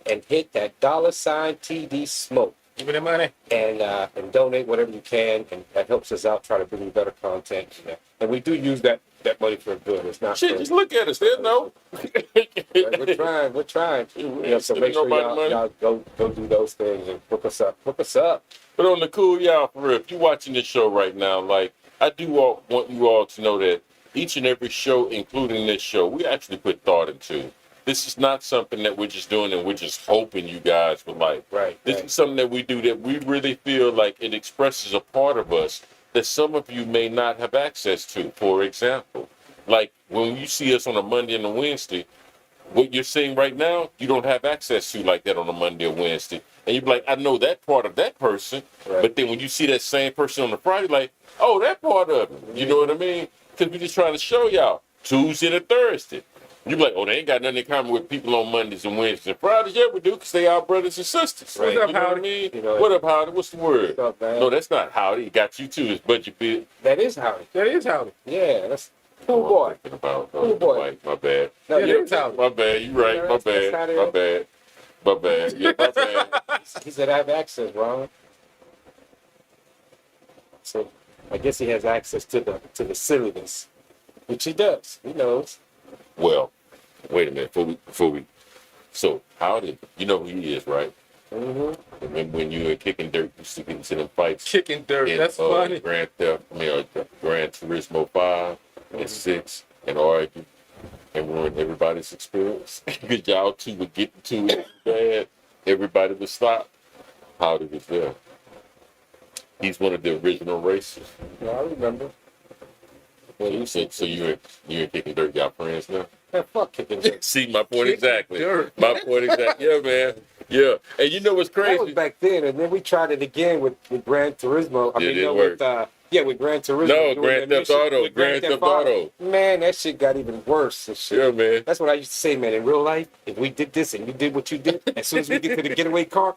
and hit that $ TD Smoke. Give me the money. And donate whatever you can, and that helps us out, try to bring you better content. And we do use that that money for good. It's not. Shit, for, just look at us. They'll know. We're trying. We're trying. So make sure y'all go do those things and hook us up. Hook us up. But on the cool, y'all, for real, if you're watching this show right now, like, I do want you all to know that each and every show, including this show, we actually put thought into. This is not something that we're just doing and we're just hoping you guys would like. Right. This is something that we do that we really feel like it expresses a part of us that some of you may not have access to. For example, like when you see us on a Monday and a Wednesday, what you're seeing right now, you don't have access to like that on a Monday or Wednesday. And you're like, I know that part of that person. Right. But then when you see that same person on a Friday, like, oh, that part of it. You know what I mean? Because we're just trying to show y'all Tuesday to Thursday. You're like, oh, they ain't got nothing in common with people on Mondays and Wednesdays and Fridays. Yeah, we do, because they are brothers and sisters. Right. What's up, Howdy? I mean? What up, Howdy? What's the word? What's up, man? No, that's not Howdy. It got you, too. It's Budget Bit. That is Howdy. That is Howdy. Yeah, that's cool boy. Cool boy. My bad. No, yeah, you're Howdy. My bad. You right. My bad. My bad. My bad. Yeah, my bad. He said I have access, Ron. So I guess he has access to the silliness, which he does. He knows. Well, wait a minute. Before we. So, Howdy, you know who he is, right? Mm-hmm. Remember when you were kicking dirt, used to get into them fights? Kicking dirt. In, That's funny. Grand Turismo 5 and 6 and argue and ruin everybody's experience. Because y'all two would get into it bad. Everybody would stop. Howdy was there. He's one of the original racers. Yeah, I remember. Well, you said, so you're kicking dirt, y'all friends now? Man, fuck kicking dirt. See, my point exactly. Dirt. My point exactly. Yeah, man. Yeah. And you know what's crazy? That was back then, and then we tried it again with Gran Turismo. It didn't work. With Gran Turismo. No, Grand Theft Auto. Grand Theft Auto. Man, that shit got even worse. And shit. Yeah, man. That's what I used to say, man. In real life, if we did this and you did what you did, as soon as we get to the getaway car,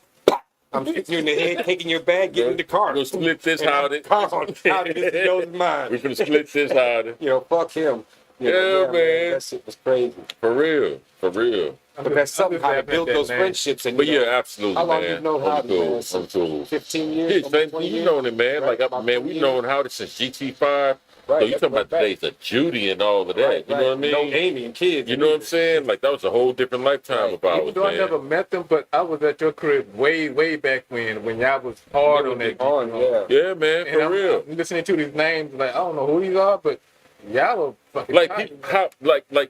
I'm shooting you in the head, taking your bag, getting in the car. We're going to split this, Howdy. Howdy, this knows mine. We're going to split this, Howdy. Fuck him. Yeah, man. That shit was crazy. For real. For real. But that's something how to build those friendships. And but yeah, absolutely, how long man. you know Howdy, man? I'm cool. 15 years? Yeah, you known him, man. Right, like, man, we've known Howdy since GT5. Right, so you talking about the days of Judy and all of that. Right, you know what I mean? No Amy and kids. You know what I'm saying? Like, that was a whole different lifetime of ours, Even though I never met them, but I was at your crib way back when y'all was hard on that. Yeah, man, for real. I'm listening to these names, like, I don't know who these are, but y'all were fucking like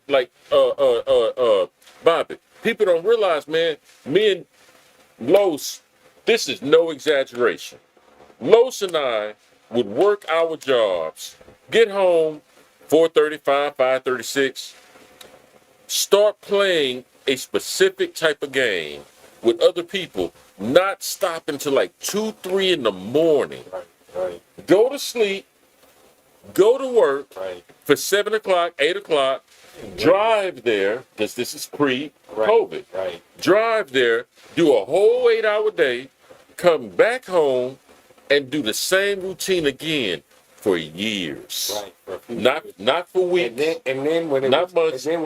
tight, Bobby. People don't realize, man, me and Los, this is no exaggeration. Los and I would work our jobs, get home 4:35, 5:36, start playing a specific type of game with other people, not stop until like 2, 3 in the morning. Right. Go to sleep, go to work for 7 o'clock, 8 o'clock, drive there, because this is pre-COVID. Right. Drive there, do a whole 8-hour day, come back home, and do the same routine again for years. Right. Not for weeks. And then when it not was, months. And then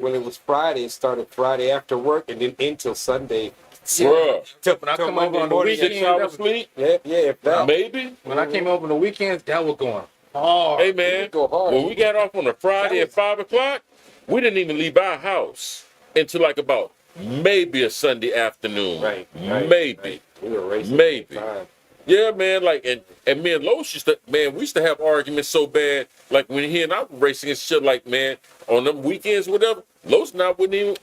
when it was Friday, it started Friday after work, and then until Sunday. Bruh. When I come over on the weekend, 6 hours sleep. Yeah. If that. Maybe. When I came over on the weekends, that was going hard. Hey man, go hard. when we got off on a Friday at 5 o'clock, we didn't even leave our house until like about maybe a Sunday afternoon. Right. Maybe. We were racing. Maybe. Yeah, man, like, and me and Los we used to have arguments so bad, like when he and I were racing and shit, like, man, on them weekends, whatever, Los and I wouldn't even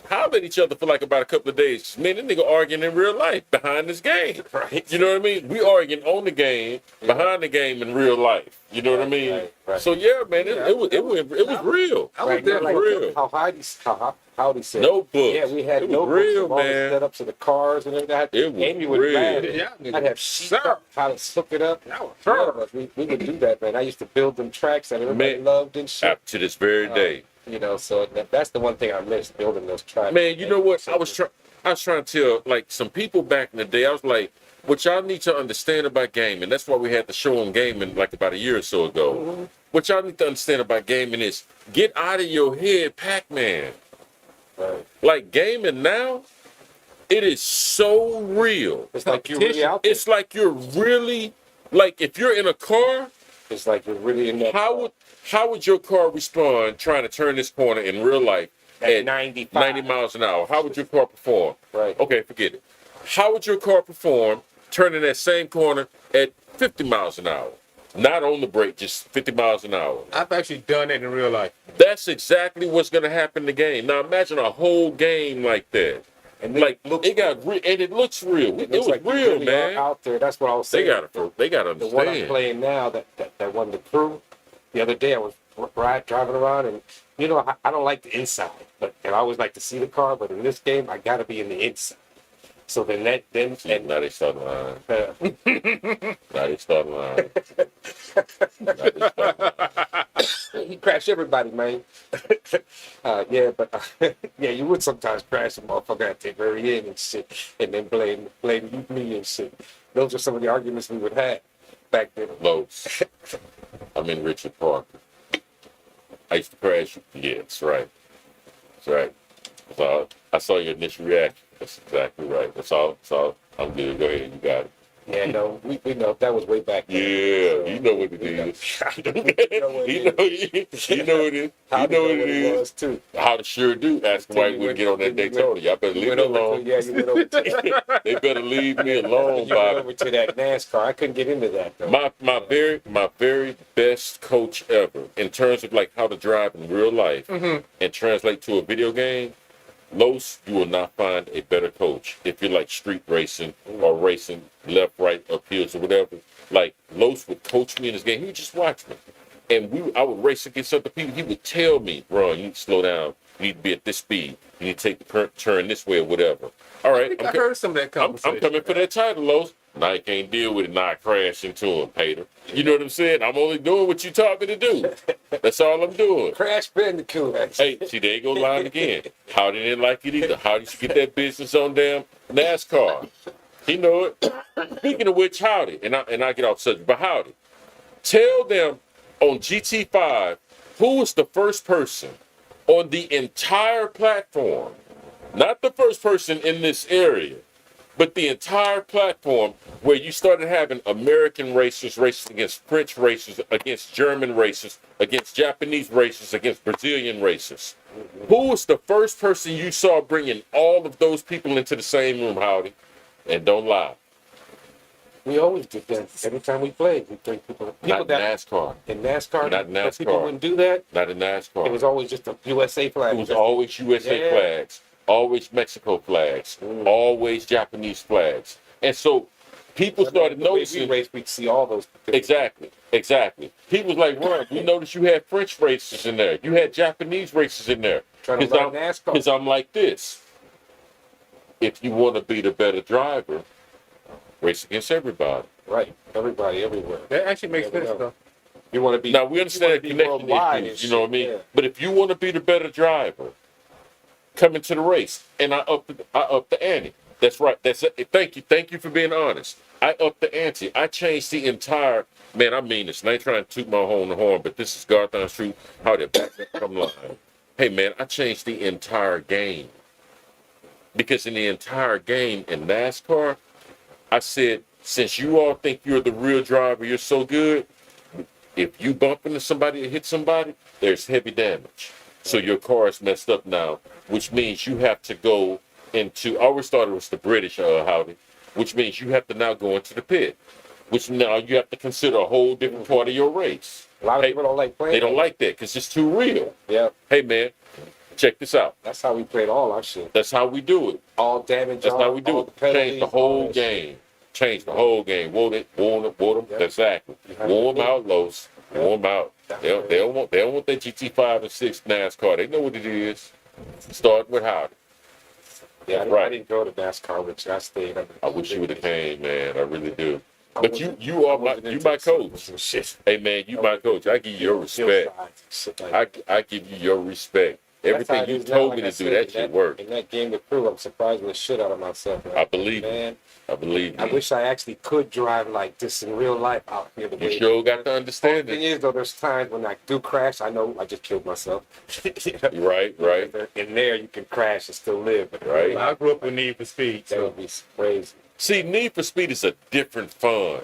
holler at each other for like about a couple of days. Man, this nigga arguing in real life behind this game. Right. You know what I mean? We arguing on the game, behind the game in real life. You know what I mean? Right. So yeah, man, it was real. I was there like real. How Howdy said. No books. Yeah, we had it no was real, books, man. set up to the cars and everything. It was Amy would real. bad. Yeah, I'd have sheets sir. up, how to hook it up. We would do that, man. I used to build them tracks that everybody loved and shit. Up to this very day. So that's the one thing I miss, building those tracks. Man, you know what? I was trying to tell like some people back in the day. I was like, what y'all need to understand about gaming. That's why we had the show on gaming like about a year or so ago. Mm-hmm. What y'all need to understand about gaming is get out of your head, Pac-Man. Right. Like gaming now, it is so real. It's like you're really out there. It's like you're really like if you're in a car It's like you're really in that. How would your car respond trying to turn this corner in real life at 90 95. miles an hour? How would your car perform? Right. Okay, forget it. How would your car perform turning that same corner at 50 miles an hour? Not on the brake, just 50 miles an hour. I've actually done it in real life. That's exactly what's going to happen in the game. Now imagine a whole game like that. And Like it and it looks real. It was like you real, really man. are out there. That's what I was saying. They got to The one I'm understand. playing now, that won the crew. The other day I was driving around, and I don't like the inside, and I always like to see the car. But in this game, I got to be in the inside. So then Now they start lying. Now they start lying. Now they start lying. he crashed everybody, man. Yeah, but yeah, you would sometimes crash a motherfucker at the very end and shit, and then blame me and shit. Those are some of the arguments we would have back then. Los. I'm in Richard Park. I used to crash. Yeah, that's right. That's right. So I saw your initial reaction. That's exactly right. That's all. I'm good. Go ahead. You got it. Yeah, no, we know that was way back then. Yeah, you know what it is. You know what You know what it is. You know what it is. was too. How to sure do. Ask them why you wouldn't get on that Daytona. Y'all better leave me alone. Yeah, you went over to They better leave me alone, you went Bobby. over to that NASCAR. I couldn't get into that though. My very best coach ever in terms of like how to drive in real life and translate to a video game. Los, you will not find a better coach if you're like street racing or racing left, right, up hills or whatever. Like Los would coach me in this game. He would just watch me, and I would race against other people. He would tell me, "Bro, you need to slow down. You need to be at this speed. You need to take the current turn this way or whatever." All right, I heard some of that conversation. I'm coming for that title, Los. Now you can't deal with it. Now I crash into him, Pater. You know what I'm saying? I'm only doing what you taught me to do. That's all I'm doing. Crash Bandicoot. Hey, see, there you go line again. How didn't like it either? How did you get that business on damn NASCAR? He know it. Speaking of which, howdy, and I get off subject, but howdy. Tell them on GT5 who was the first person on the entire platform, not the first person in this area, but the entire platform where you started having American racers racing against French racers, against German racers, against Japanese racers, against Brazilian racers. Who was the first person you saw bringing all of those people into the same room, Howdy? And don't lie. We always did that. Every time we played, we bring people Not in that NASCAR. in NASCAR. Not in NASCAR. People wouldn't do that. Not in NASCAR. It was always just a USA flag. It was always USA Yeah. flags, always Mexico flags, always Japanese flags. And so people started noticing. We'd see all those. Exactly. He was like, Ron, we noticed you had French racers in there. You had Japanese racers in there. Trying to learn NASCAR. Because I'm like this. If you want to be the better driver, race against everybody. Right. Everybody, everywhere. That actually makes Yeah, we sense, know. though. You want to be. Now, we understand be connection worldwide issues, and you know what I mean? shit, yeah. But if you want to be the better driver, come into the race. And I up the ante. That's right. That's it. Thank you for being honest. I upped the ante. I changed the entire, man, I mean this. And I ain't trying to toot my horn, but this is Garthon Street. How did back up come line? Hey, man, I changed the entire game. Because in the entire game in NASCAR, I said, since you all think you're the real driver, you're so good, if you bump into somebody or hit somebody, there's heavy damage. So your car is messed up now, which means you have to go into, I always thought it was the British, howdy, which means you have to now go into the pit, which now you have to consider a whole different part of your race. A lot of people don't like playing. They don't like that because it's too real. Yeah. Hey, man, check this out. That's how we played all our shit. That's how we do it. All damage. That's all, how we do all it. the penalties, Change the all whole that shit. game. Change the whole game. Wore them. Yep. Exactly. have Wore to them out, Los. Wore them out. They don't want that GT5 and 6 NASCAR. They know what it is. Start with Howdy. Yeah, Right. I didn't go to NASCAR, which I stayed. I wish you would have came, man. I really do. I But wasn't- you are I my wasn't into coach. some shit. Hey, man, you my coach. I give you your respect. Shit like I give you your respect. That's how Everything it you is now, told like me I to do, said, that shit worked. In that game with crew, I'm surprised with the shit out of myself. Man. I believe you. Man, I believe I you. wish I actually could drive like this in real life out here. The You way- sure got to The understand thing it. is, though, there's times when I do crash. I know I just killed myself. You know? Right. In there, you can crash and still live. But Right. I grew up with Need for Speed, That so would be crazy. See, Need for Speed is a different fun.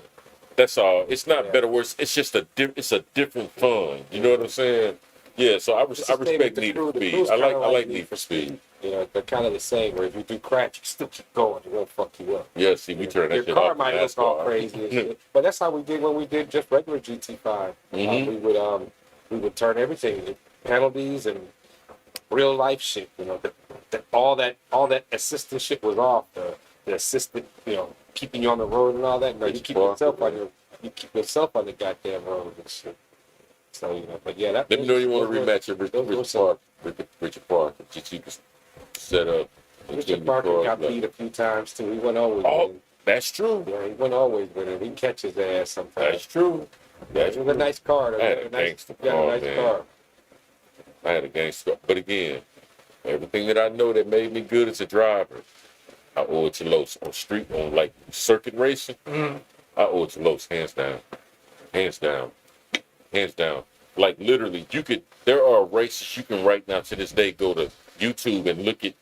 That's all. It's not Yeah. better or worse. It's just it's a different fun. You know what I'm saying? Yeah. So I respect Need for Speed. I like Need for Speed. You know, they're kind of the same. Where if you do crash, you still keep going. It won't fuck you up. Yeah. See, we turn that Your shit car off. might look all crazy, and shit, but that's how we did when we did just regular GT5. We would turn everything, penalties and real life shit. You know, all that assistant shit was off. The assistant, you know, keeping you on the road and all that. No, you keep yourself on the goddamn road and shit. So, you know, but yeah, that. Let me know you want to rematch at Richard Park. Just you can set up. Richard Parker got beat a few times too. He went always. Winning. That's true. Yeah, he went always winning. He catches his ass sometimes. That's true. It was a nice car. I had a gangster car, man. I had a gangster car. But again, everything that I know that made me good as a driver, I owe it to Los. On street, on like circuit racing, I owe it to Los, hands down. Hands down. Hands down. Like literally, there are races you can right now to this day go to YouTube and look at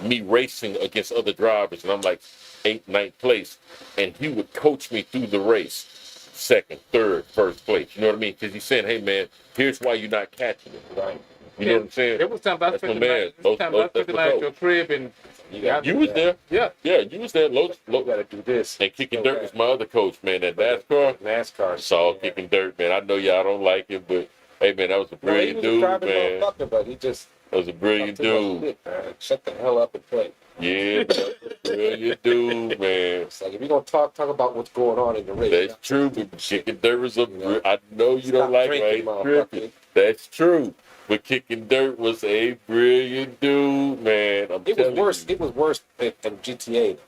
me racing against other drivers, and I'm like 8th, 9th place, and he would coach me through the race, 2nd, 3rd, 1st place. You know what I mean? Because he's saying, hey man, here's why you're not catching it, right? You know what I'm saying? There was time I spent at your crib and you was there. Yeah, you was there. Lo gotta do this. And Kicking Dirt was my other coach, man. That NASCAR. Saw Kicking Dirt, man. I know y'all don't like it, but hey man, that was a brilliant dude, man. But he just that was a brilliant dude. Shut the hell up and play. Yeah, brilliant dude, man. It's like if you're gonna talk about what's going on in the race. That's true, but Kicking Dirt was I know you don't like it, right? That's true. But Kicking Dirt was a brilliant dude, man. It was worse. It was worse than GTA.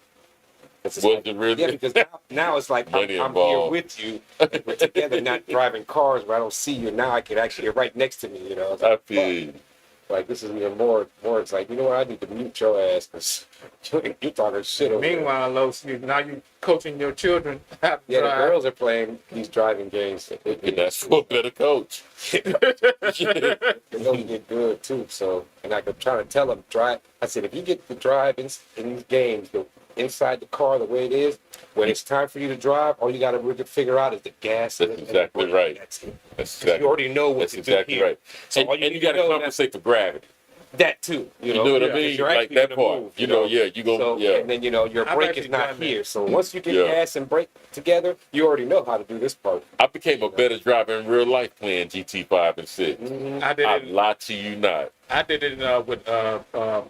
Was it really? Yeah, because now it's like I'm here with you. We're together, not driving cars where I don't see you. Now I can actually, you're right next to me. You know. I feel you. Like this is even more. It's like, you know what? I need to mute your ass because you talking shit over Meanwhile, Los, now you coaching your children how to the drive. girls are playing these driving games. And that's for a better coach. They don't get good too. So, and I could try to tell them drive. I said, if you get to drive in these games, inside the car the way it is, when it's time for you to drive, all you got to really figure out is the gas. That's exactly right. That's it. That's exactly. You already know what to do here. Right. So and you got to compensate for gravity. That too, you know what I mean? Like that part, move, you know, you go, and then your brake is not here. So once you get gas and brake together, you already know how to do this part. I became a better driver in real life playing GT5 and 6. Mm-hmm. I lie to you not. I did it with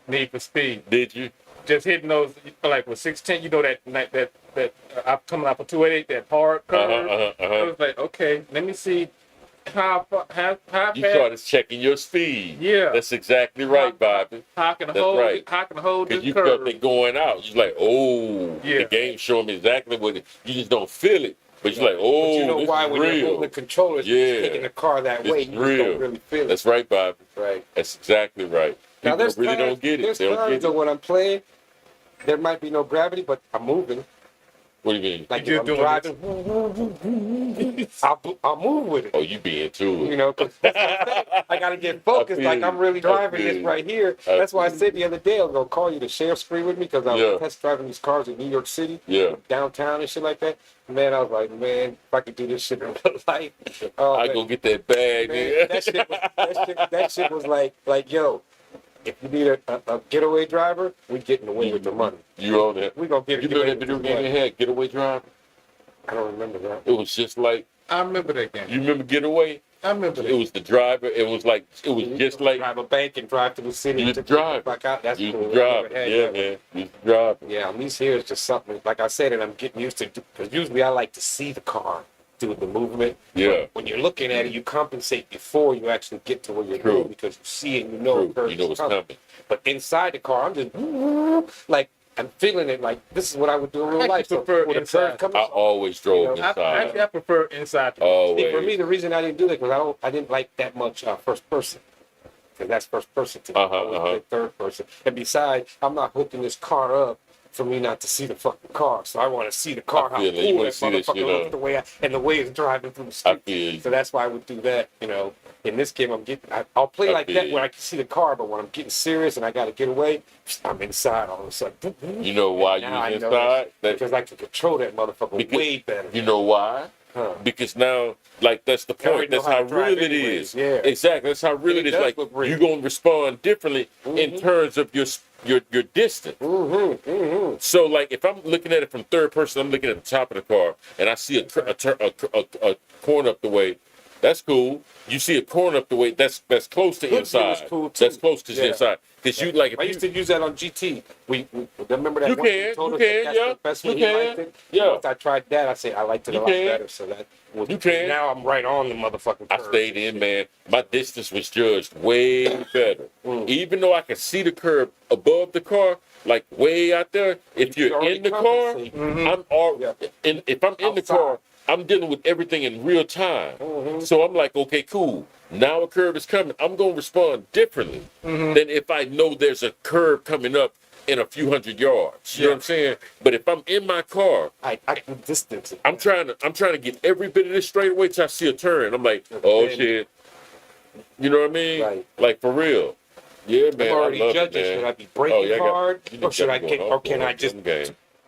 Need for Speed. Did you? Just hitting those like with 610. You know that I'm coming off of 288, that hard curve. I was like, okay, let me see. How you started checking your speed. Yeah, that's exactly right, Bobby. How can hold this curve? Because you felt it going out. You're like, oh, the game's showing me exactly what it. You just don't feel it, but you're like, oh, but you know this why is when real. you're holding the controller, you're taking the car that way, you just don't really feel it. That's right, Bobby. Right. That's exactly right. People Now, really don't get it. There's times when I'm playing, there might be no gravity, but I'm moving. What do you mean? Like if I'm driving, I'll move with it. Oh, you being too. You know, because I got to get focused like I'm really driving this right here. That's why I said the other day I was going to call you to share screen with me because I was test driving these cars in New York City, downtown and shit like that. Man, I was like, man, if I could do this shit in real life. I go get that bag, man. That shit was like, yo, if you need a getaway driver, we getting away with the money. You own that. We gonna get. You know that video game they had, Getaway Driver? I don't remember that. It was just like. I remember that game. You remember Getaway? I remember that. It was the driver. It was just like drive a bank and drive to the city. You drive. Back out. That's you cool. Drive. Yeah, man. You drive. Yeah, at least here it's just something. Like I said, and I'm getting used to. Because usually I like to see the car do the movement. Yeah. But when you're looking at it, you compensate before you actually get to where you're going because you see it, and you know what's coming. But inside the car, I'm just like. I'm feeling it like this is what I would do in real life. I prefer inside. I always drove inside. I prefer inside. Always. See, for me, the reason I didn't do that because I didn't like that much first person. Because that's first person to me. I like third person. And besides, I'm not hooking this car up for me not to see the fucking car. So I want to see the car, how cool that motherfucker looks, the way it's driving through the street. So that's why I would do that, you know. In this game, I'll play like that when I can see the car, but when I'm getting serious and I got to get away, I'm inside all of a sudden. You know why you're inside? Because I can control that motherfucker way better. You know why? Because now, like, that's the point. That's how real it is. Yeah. Exactly. That's how real it is. Like, you're going to respond differently in terms of your distance. So, like, if I'm looking at it from third person, I'm looking at the top of the car, and I see a corner up the way. That's cool. You see a corner up the way. That's close to inside. Cool too. That's close to inside. Because you like. If I used to use that on GT. We remember that. You one can. told You us can. that Yeah. that's the best You way he can. liked it. Yeah. Once I tried that, I said I liked it a lot better. So that was. You can. Now I'm right on the motherfucking curve. I stayed in, man. My distance was judged way better. Even though I could see the curb above the car, like way out there, if you're in the car, I'm already. If I'm in the car, I'm dealing with everything in real time. So I'm like, okay, cool. Now a curve is coming. I'm going to respond differently than if I know there's a curve coming up in a few hundred yards. You know what I'm saying? But if I'm in my car, I can distance it. I'm trying to get every bit of this straight away till I see a turn. I'm like, oh shit. You know what I mean? Right. Like for real. Yeah, man. I'm already I love judging. it, man. Should I be braking hard, or should I get? or can I just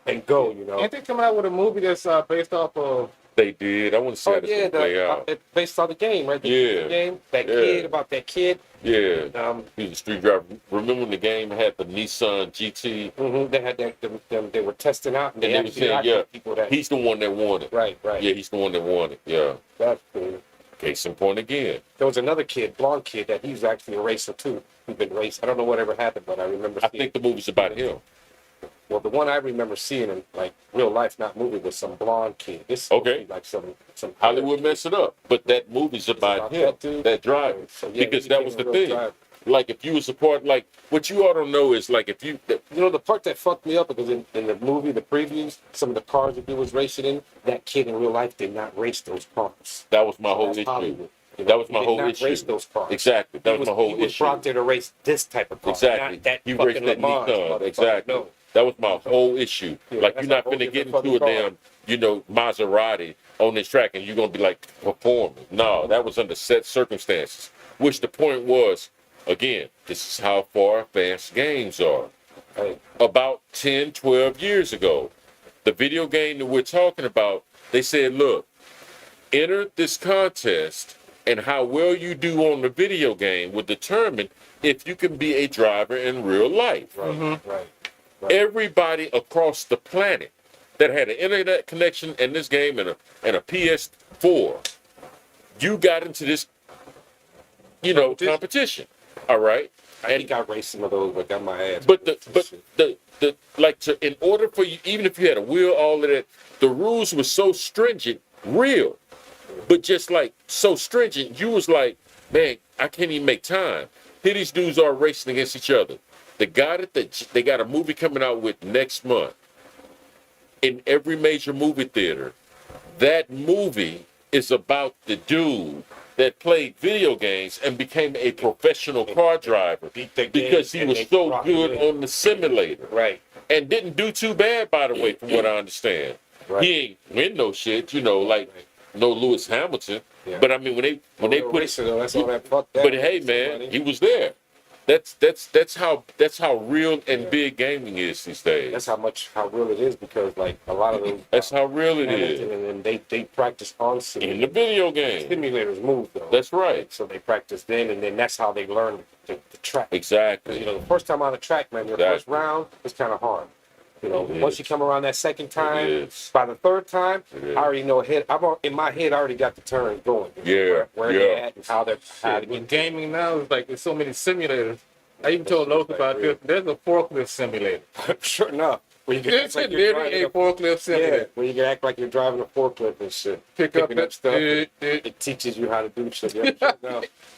and go? You know. Ain't they coming out with a movie that's based off of? They did. I want to see how this will play out. It's based on the game, right? Yeah. Game. That kid about that kid. Yeah. He's a street driver. Remember when the game had the Nissan GT? They had them. They were testing out, and And they were saying, people that. he's the one that won it. Right. Yeah, he's the one that won it. Yeah. That's cool. Case in point again. There was another kid, blonde kid, that he was actually a racer too. He'd been raced. I don't know whatever happened, but I remember. I think the movie's about him. Well, the one I remember seeing in like real life, not movie, was some blonde kid. This Okay. like some Hollywood messed it up, but that movie's about him, that dude? that driver, So, yeah, because he that became was a the real thing. driver. Like if you was a part, like what you ought to know is like if you, You know the part that fucked me up because in the movie, the previews, some of the cars that he was racing in, that kid in real life did not race those cars. that was my whole That's issue. Hollywood. You know, That was my he did whole not issue. Race those cars. Exactly, that was my whole He was issue. brought there to race this type of car. Exactly, Not that you fucking raced that Le Mans, Nissan. motherfucker. Exactly, No. that was my whole issue. Yeah, like that's you're a not whole gonna get different into a fucking damn, Maserati on this track and you're gonna be like performing. No, that was under set circumstances. Which the point was, again, this is how far fast games are. Hey, About 10, 12 years ago, the video game that we're talking about, they said, look, enter this contest and how well you do on the video game will determine if you can be a driver in real life. right. Everybody across the planet that had an internet connection in this game and a PS4, you got into this, competition. All right. I think I raced some of those, but got my ass. But in order for you, even if you had a wheel, all of that, the rules were so stringent, real, but just like so stringent, you was like, man, I can't even make time. Here these dudes are racing against each other. They got a movie coming out with next month in every major movie theater. That movie is about the dude that played video games and became a professional car driver because he was so good on the simulator. Right. And didn't do too bad, by the way, from what I understand. Right. He ain't win no shit, like no Lewis Hamilton. Yeah. But I mean, when they put racer, though, that's all that fuck that. but hey, man, he was there. That's how real and big gaming is these days. That's how real it is because like a lot of those. That's how real it is. And then they practice on In the video game. Simulators move though. That's right. So they practice then, and then that's how they learn the track. Exactly. The first time on the track, man, your first round is kind of hard. Once you come around that second time, by the third time, I already know in my head, I already got the turns going. Yeah. Where they're at and how to With gaming now, it's like there's so many simulators. I even told Local about this. There's a forklift simulator. Sure enough. Where you can There's literally a forklift simulator. where you can act like you're driving a forklift and shit. Pick up Picking that stuff. stuff. It teaches you how to do shit.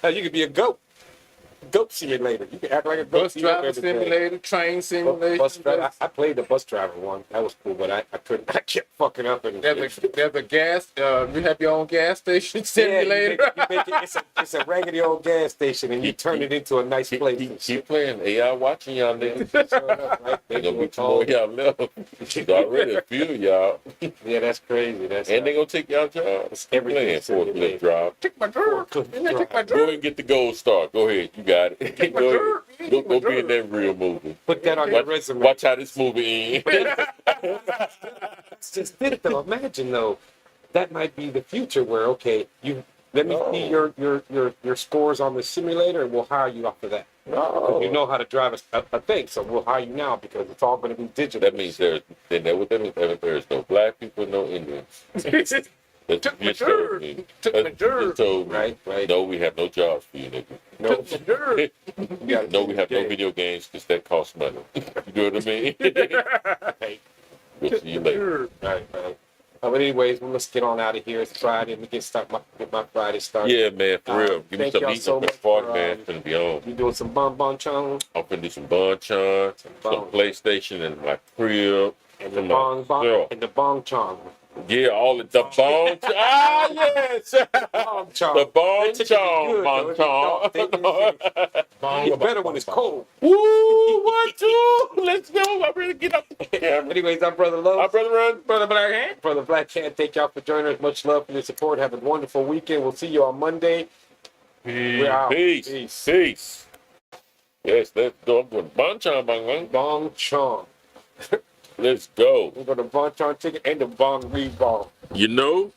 Hell, you could be a goat. Goat simulator. You can act like a goat. Bus driver simulator, train simulator. Bus driver. I played the bus driver one. That was cool, but I couldn't. I kept fucking up. And There's a gas. You have your own gas station simulator. You make it, it's a raggedy old gas station, and you turn it into a nice place. and Keep shit. playing. AI watching y'all there. Sure enough, right? They gonna be two more y'all left. There's already a few of y'all. Yeah, that's crazy. That's And they gonna take y'all jobs. Playing forklift drive. Take my dirt. Take my Go ahead dirt. and get the gold star. Go ahead. You got it. Take my Go dirt. ahead. Go be in that real movie. Put that on your resume. Watch how this movie ends. That's just it, though. Imagine though, that might be the future where, okay, let me see your scores on the simulator and we'll hire you off of that. No. You know how to drive a thing, so we'll hire you now because it's all going to be digital. That means there's no black people, no Indians. That's Took what my you told dirt. me. Took That's my what you dirt. told me. Right. No, we have no jobs for you, nigga. No, Took my dirt. No, we have no video games because that costs money. You know what I mean? Right. We'll see you later. Right. But anyways, let's get on out of here. It's Friday. Let me get my Friday started. Yeah, man, for real. Give me thank some y'all eating so up at much the party, for, man. It's gonna be on. You doing some bonbon I'm finna do some bonchon, some PlayStation in my crib. and some the bong chong. Yeah, all the bone. Ah, yes. Bong chong. The bone That ticket be chong, good, bone though. chong. It's better when it's cold. Woo, 1, 2. Let's go. I'm ready to get up the camera. Anyways, I'm Brother Lowe. Our brother Run. Brother Black Hand. Brother Black Cat, thank y'all for joining us. Much love for your support. Have a wonderful weekend. We'll see you on Monday. We're out. Peace. Yes, let's go. I'm going bonchon, bong. Bong chong. Let's go. We're going to bong chong ticket and the bong rebong. You know,